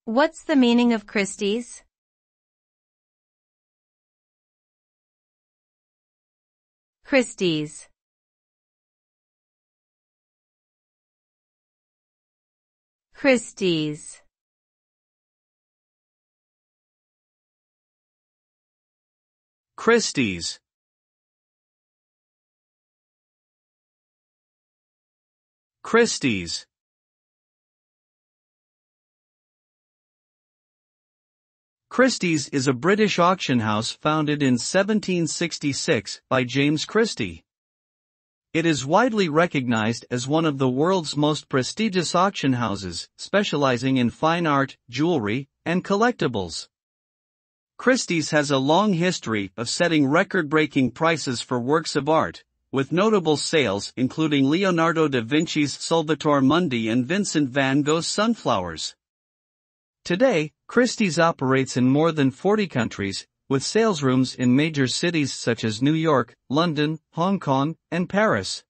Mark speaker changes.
Speaker 1: What's the meaning of Christie's? Christie's. Christie's.
Speaker 2: Christie's. Christie's. Christie's is a British auction house founded in 1766 by James Christie. It is widely recognized as one of the world's most prestigious auction houses, specializing in fine art, jewelry, and collectibles. Christie's has a long history of setting record-breaking prices for works of art, with notable sales including Leonardo da Vinci's Salvator Mundi and Vincent van Gogh's Sunflowers. Today, Christie's operates in more than 40 countries, with sales rooms in major cities such as New York, London, Hong Kong, and Paris.